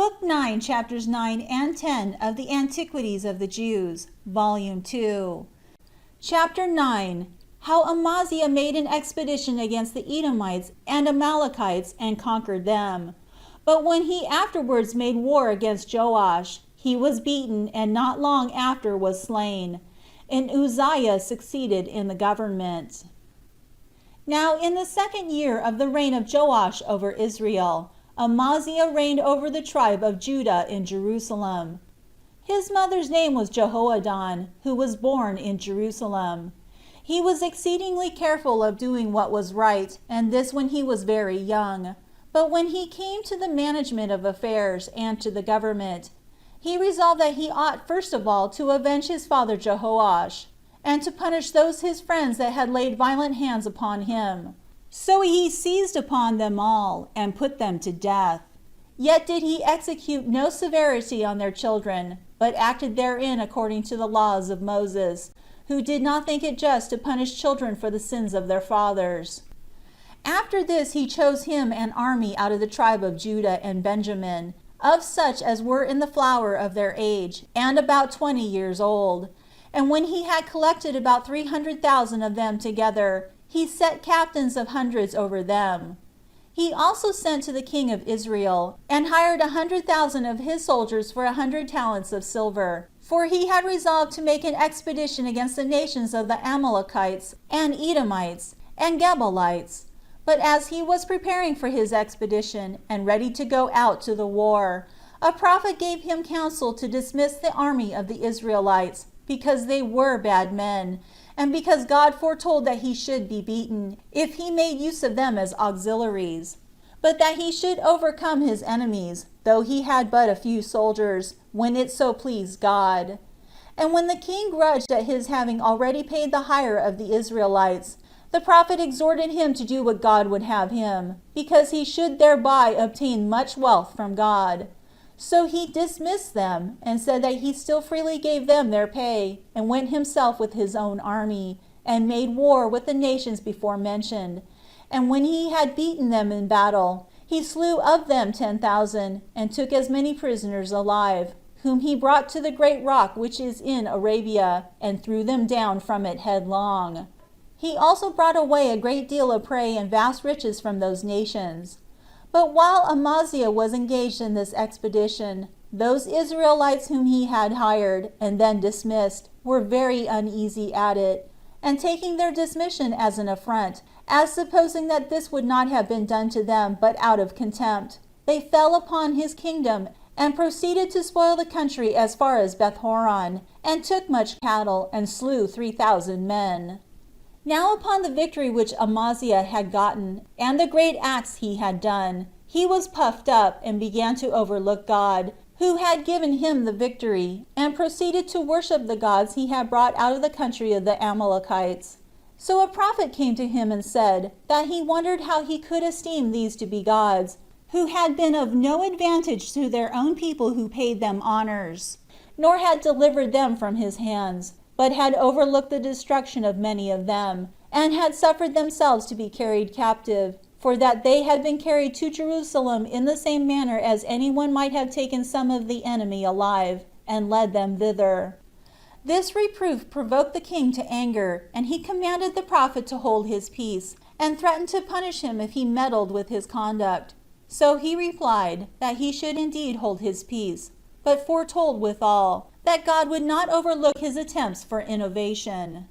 Book 9, chapters 9 and 10 of the Antiquities of the Jews, Volume 2. Chapter 9. How Amaziah made an expedition against the Edomites and Amalekites and conquered them. But when he afterwards made war against Joash, he was beaten and not long after was slain. And Uzziah succeeded in the government. Now in the 2nd year of the reign of Joash over Israel, Amaziah reigned over the tribe of Judah in Jerusalem. His mother's name was Jehoaddan, who was born in Jerusalem. He was exceedingly careful of doing what was right, and this when he was very young. But when he came to the management of affairs and to the government, he resolved that he ought first of all to avenge his father Jehoash, and to punish those his friends that had laid violent hands upon him. So he seized upon them all, and put them to death. Yet did he execute no severity on their children, but acted therein according to the laws of Moses, who did not think it just to punish children for the sins of their fathers. After this he chose him an army out of the tribe of Judah and Benjamin, of such as were in the flower of their age, and about 20 years old. And when he had collected about 300,000 of them together, he set captains of hundreds over them. He also sent to the king of Israel, and hired 100,000 of his soldiers for 100 talents of silver, for he had resolved to make an expedition against the nations of the Amalekites, and Edomites, and Gebalites. But as he was preparing for his expedition, and ready to go out to the war, a prophet gave him counsel to dismiss the army of the Israelites, because they were bad men, and because God foretold that he should be beaten, if he made use of them as auxiliaries, but that he should overcome his enemies, though he had but a few soldiers, when it so pleased God. And when the king grudged at his having already paid the hire of the Israelites, the prophet exhorted him to do what God would have him, because he should thereby obtain much wealth from God. So he dismissed them, and said that he still freely gave them their pay, and went himself with his own army, and made war with the nations before mentioned. And when he had beaten them in battle, he slew of them 10,000, and took as many prisoners alive, whom he brought to the great rock which is in Arabia, and threw them down from it headlong. He also brought away a great deal of prey and vast riches from those nations. But while Amaziah was engaged in this expedition, those Israelites whom he had hired, and then dismissed, were very uneasy at it, and taking their dismission as an affront, as supposing that this would not have been done to them but out of contempt, they fell upon his kingdom, and proceeded to spoil the country as far as Beth-horon, and took much cattle, and slew 3,000 men. Now upon the victory which Amaziah had gotten, and the great acts he had done, he was puffed up, and began to overlook God, who had given him the victory, and proceeded to worship the gods he had brought out of the country of the Amalekites. So a prophet came to him and said, that he wondered how he could esteem these to be gods, who had been of no advantage to their own people who paid them honors, nor had delivered them from his hands, but had overlooked the destruction of many of them, and had suffered themselves to be carried captive, for that they had been carried to Jerusalem in the same manner as any one might have taken some of the enemy alive, and led them thither. This reproof provoked the king to anger, and he commanded the prophet to hold his peace, and threatened to punish him if he meddled with his conduct. So he replied, that he should indeed hold his peace, but foretold withal, that God would not overlook his attempts for innovation.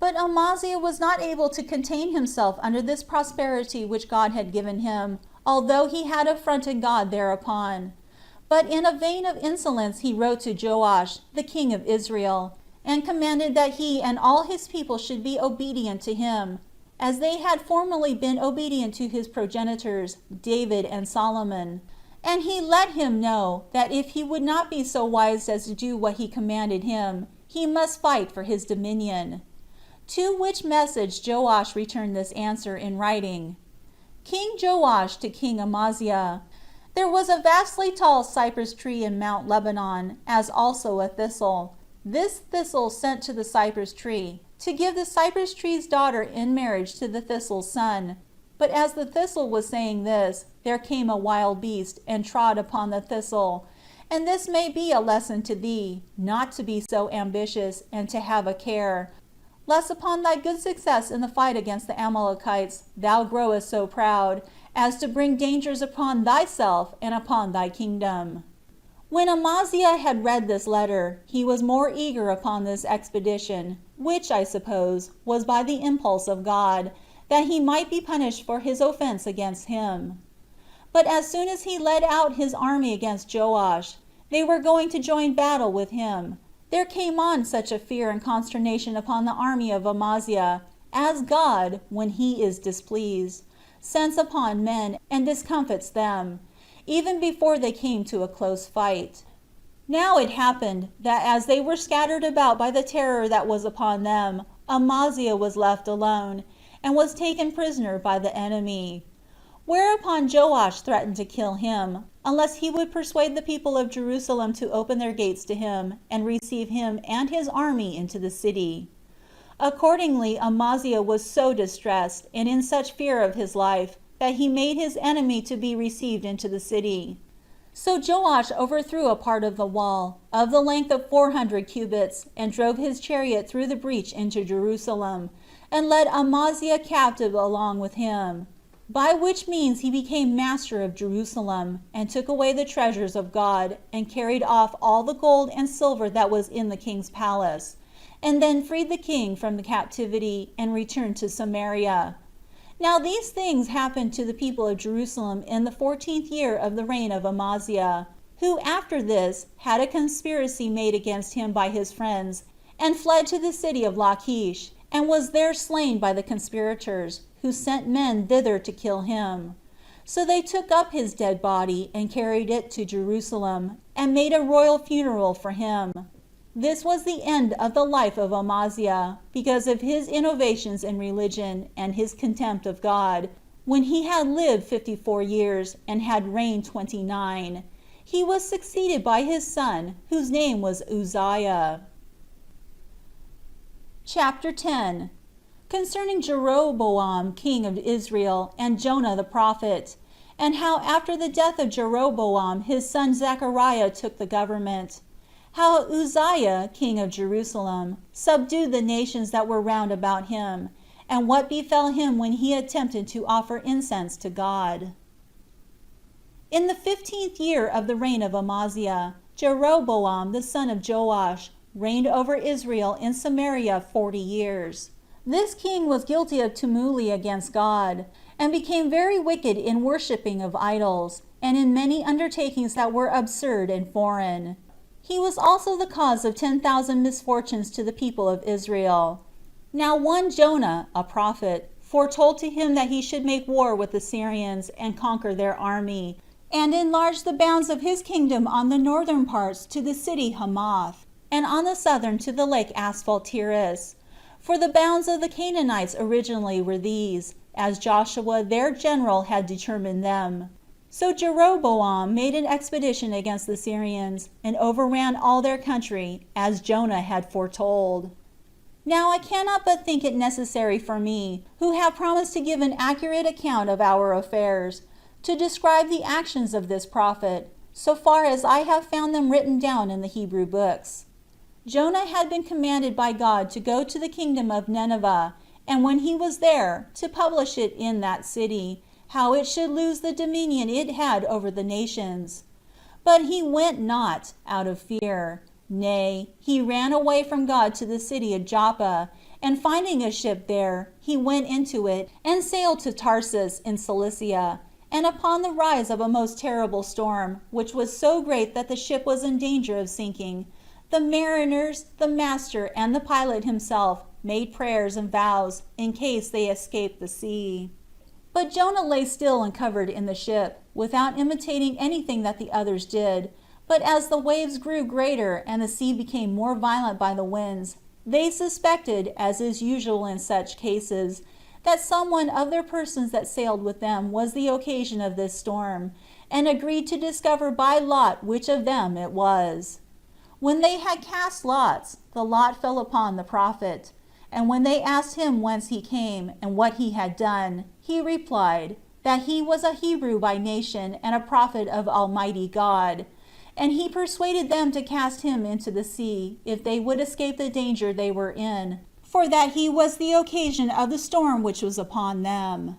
But Amaziah was not able to contain himself under this prosperity which God had given him, although he had affronted God thereupon. But in a vein of insolence he wrote to Joash, the king of Israel, and commanded that he and all his people should be obedient to him, as they had formerly been obedient to his progenitors, David and Solomon. And he let him know that if he would not be so wise as to do what he commanded him, he must fight for his dominion. To which message Joash returned this answer in writing: King Joash to King Amaziah, there was a vastly tall cypress tree in Mount Lebanon, as also a thistle. This thistle sent to the cypress tree, to give the cypress tree's daughter in marriage to the thistle's son. But as the thistle was saying this, there came a wild beast, and trod upon the thistle. And this may be a lesson to thee, not to be so ambitious, and to have a care, lest upon thy good success in the fight against the Amalekites thou growest so proud, as to bring dangers upon thyself and upon thy kingdom. When Amaziah had read this letter, he was more eager upon this expedition, which, I suppose, was by the impulse of God, that he might be punished for his offense against him. But as soon as he led out his army against Joash, they were going to join battle with him, there came on such a fear and consternation upon the army of Amaziah, as God, when he is displeased, sends upon men, and discomfits them, even before they came to a close fight. Now it happened, that as they were scattered about by the terror that was upon them, Amaziah was left alone, and was taken prisoner by the enemy. Whereupon Joash threatened to kill him, unless he would persuade the people of Jerusalem to open their gates to him, and receive him and his army into the city. Accordingly Amaziah was so distressed, and in such fear of his life, that he made his enemy to be received into the city. So Joash overthrew a part of the wall, of the length of 400 cubits, and drove his chariot through the breach into Jerusalem, and led Amaziah captive along with him, by which means he became master of Jerusalem, and took away the treasures of God, and carried off all the gold and silver that was in the king's palace, and then freed the king from the captivity, and returned to Samaria. Now these things happened to the people of Jerusalem in the 14th year of the reign of Amaziah, who after this had a conspiracy made against him by his friends, and fled to the city of Lachish, and was there slain by the conspirators, who sent men thither to kill him. So they took up his dead body, and carried it to Jerusalem, and made a royal funeral for him. This was the end of the life of Amaziah, because of his innovations in religion, and his contempt of God, when he had lived 54 years, and had reigned 29. He was succeeded by his son, whose name was Uzziah. Chapter 10. Concerning Jeroboam king of Israel, and Jonah the prophet, and how after the death of Jeroboam his son Zechariah took the government. How Uzziah king of Jerusalem subdued the nations that were round about him, and what befell him when he attempted to offer incense to God. In the 15th year of the reign of Amaziah, Jeroboam the son of Joash reigned over Israel in Samaria 40 years. This king was guilty of tumuli against God, and became very wicked in worshipping of idols, and in many undertakings that were absurd and foreign. He was also the cause of 10,000 misfortunes to the people of Israel. Now one Jonah, a prophet, foretold to him that he should make war with the Syrians, and conquer their army, and enlarge the bounds of his kingdom on the northern parts to the city Hamath, and on the southern to the lake Asphaltiris. For the bounds of the Canaanites originally were these, as Joshua their general had determined them. So Jeroboam made an expedition against the Syrians, and overran all their country, as Jonah had foretold. Now I cannot but think it necessary for me, who have promised to give an accurate account of our affairs, to describe the actions of this prophet, so far as I have found them written down in the Hebrew books. Jonah had been commanded by God to go to the kingdom of Nineveh, and when he was there, to publish it in that city, how it should lose the dominion it had over the nations. But he went not, out of fear. Nay, he ran away from God to the city of Joppa, and finding a ship there, he went into it, and sailed to Tarsus in Cilicia. And upon the rise of a most terrible storm, which was so great that the ship was in danger of sinking, the mariners, the master, and the pilot himself made prayers and vows, in case they escaped the sea. But Jonah lay still and covered in the ship, without imitating anything that the others did. But as the waves grew greater, and the sea became more violent by the winds, they suspected, as is usual in such cases, that someone of their persons that sailed with them was the occasion of this storm, and agreed to discover by lot which of them it was. When they had cast lots, the lot fell upon the prophet. And when they asked him whence he came, and what he had done, He replied, that he was a Hebrew by nation and a prophet of Almighty God. And he persuaded them to cast him into the sea, if they would escape the danger they were in, for that he was the occasion of the storm which was upon them.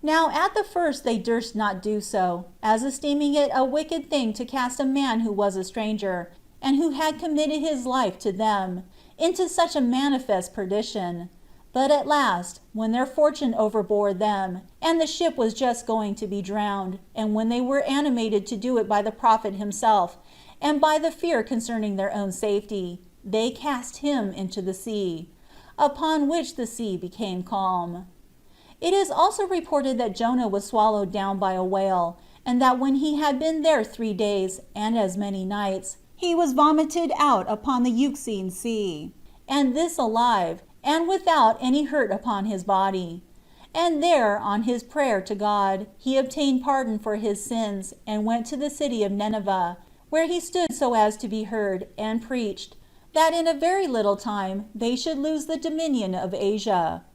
Now at the first they durst not do so, as esteeming it a wicked thing to cast a man who was a stranger, and who had committed his life to them, into such a manifest perdition. But at last, when their fortune overbore them, and the ship was just going to be drowned, and when they were animated to do it by the prophet himself, and by the fear concerning their own safety, they cast him into the sea, upon which the sea became calm. It is also reported that Jonah was swallowed down by a whale, and that when he had been there 3 days, and as many nights, he was vomited out upon the Euxine Sea, and this alive, and without any hurt upon his body. And there, on his prayer to God, he obtained pardon for his sins, and went to the city of Nineveh, where he stood so as to be heard, and preached, that in a very little time they should lose the dominion of Asia.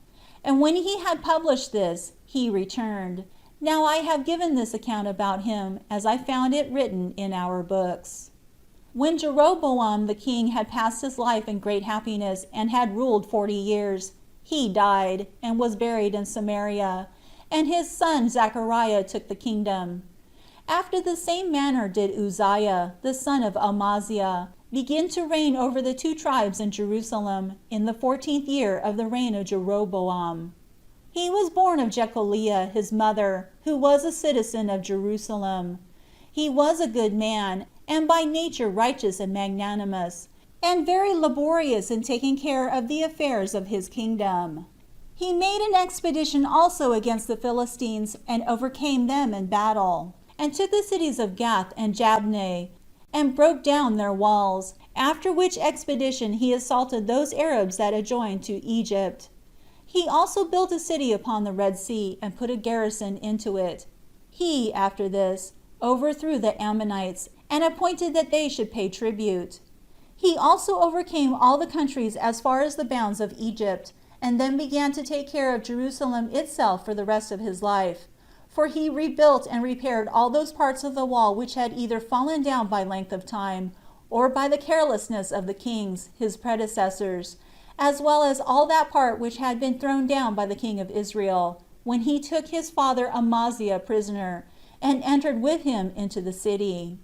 And when he had published this, he returned. Now I have given this account about him, as I found it written in our books. When Jeroboam the king had passed his life in great happiness, and had ruled 40 years, he died, and was buried in Samaria, and his son Zechariah took the kingdom. After the same manner did Uzziah, the son of Amaziah, begin to reign over the 2 tribes in Jerusalem, in the 14th year of the reign of Jeroboam. He was born of Jecholiah his mother, who was a citizen of Jerusalem. He was a good man, and by nature righteous and magnanimous, and very laborious in taking care of the affairs of his kingdom. He made an expedition also against the Philistines, and overcame them in battle, and took the cities of Gath and Jabneh, and broke down their walls, after which expedition he assaulted those Arabs that adjoined to Egypt. He also built a city upon the Red Sea, and put a garrison into it. He, after this, overthrew the Ammonites, and appointed that they should pay tribute. He also overcame all the countries as far as the bounds of Egypt, and then began to take care of Jerusalem itself for the rest of his life. For he rebuilt and repaired all those parts of the wall which had either fallen down by length of time, or by the carelessness of the kings, his predecessors, as well as all that part which had been thrown down by the king of Israel, when he took his father Amaziah prisoner, and entered with him into the city.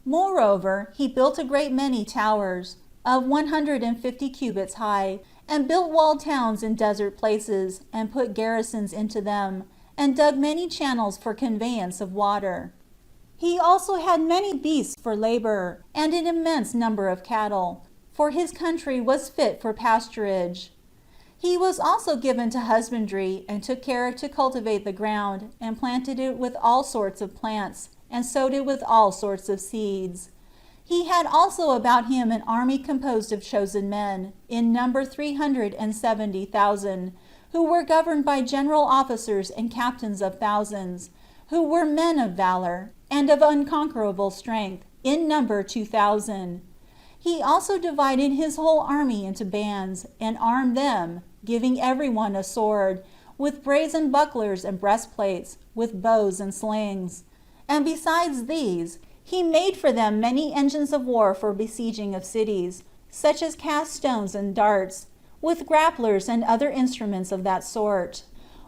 Moreover, he built a great many towers, of 150 cubits high, and built walled towns in desert places, and put garrisons into them, and dug many channels for conveyance of water. He also had many beasts for labor, and an immense number of cattle, for his country was fit for pasturage. He was also given to husbandry, and took care to cultivate the ground, and planted it with all sorts of plants, and sowed it with all sorts of seeds. He had also about him an army composed of chosen men, in number 370,000, who were governed by general officers and captains of thousands, who were men of valor, and of unconquerable strength, in number 2,000. He also divided his whole army into bands, and armed them, giving every one a sword, with brazen bucklers and breastplates, with bows and slings. And besides these, he made for them many engines of war for besieging of cities, such as cast stones and darts, with grapplers and other instruments of that sort.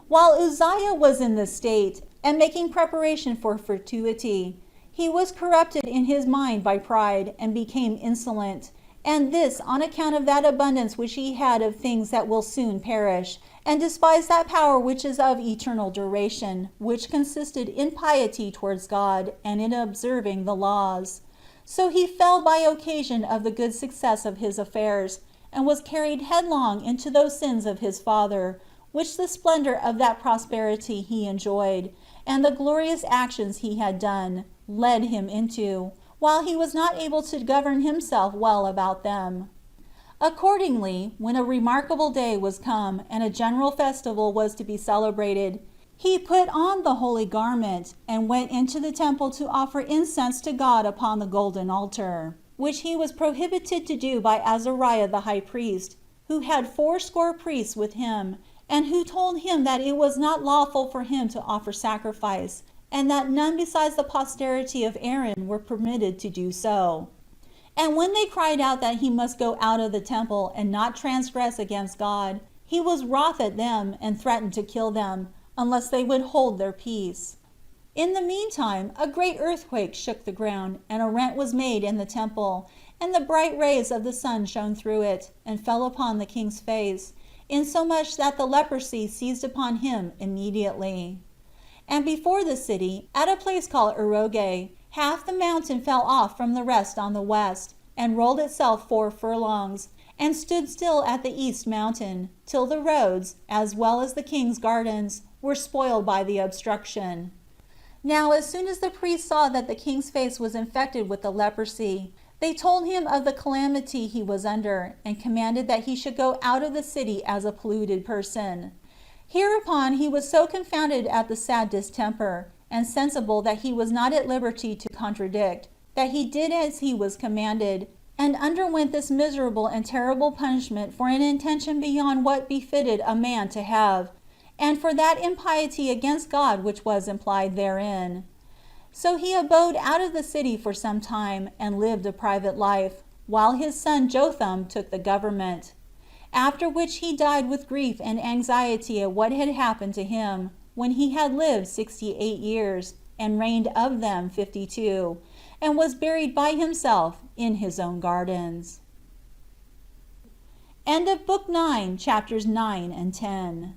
While Uzziah was in this state, and making preparation for fatuity, he was corrupted in his mind by pride, and became insolent, and this on account of that abundance which he had of things that will soon perish, and despised that power which is of eternal duration, which consisted in piety towards God, and in observing the laws. So he fell by occasion of the good success of his affairs, and was carried headlong into those sins of his father, which the splendor of that prosperity he enjoyed, and the glorious actions he had done, led him into, while he was not able to govern himself well about them. Accordingly, when a remarkable day was come, and a general festival was to be celebrated, he put on the holy garment, and went into the temple to offer incense to God upon the golden altar, which he was prohibited to do by Azariah the high priest, who had 80 priests with him, and who told him that it was not lawful for him to offer sacrifice, and that none besides the posterity of Aaron were permitted to do so. And when they cried out that he must go out of the temple and not transgress against God, he was wroth at them and threatened to kill them, unless they would hold their peace. In the meantime, a great earthquake shook the ground, and a rent was made in the temple, and the bright rays of the sun shone through it, and fell upon the king's face, insomuch that the leprosy seized upon him immediately. And before the city, at a place called AOJ, half the mountain fell off from the rest on the west, and rolled itself 4 furlongs, and stood still at the east mountain, till the roads, as well as the king's gardens, were spoiled by the obstruction. Now as soon as the priests saw that the king's face was infected with the leprosy, they told him of the calamity he was under, and commanded that he should go out of the city as a polluted person. Hereupon he was so confounded at the sad distemper, and sensible that he was not at liberty to contradict, that he did as he was commanded, and underwent this miserable and terrible punishment for an intention beyond what befitted a man to have, and for that impiety against God which was implied therein. So he abode out of the city for some time, and lived a private life, while his son Jotham took the government. After which he died with grief and anxiety at what had happened to him, when he had lived 68 years, and reigned of them 52, and was buried by himself in his own gardens. End of Book 9, chapters 9 and 10.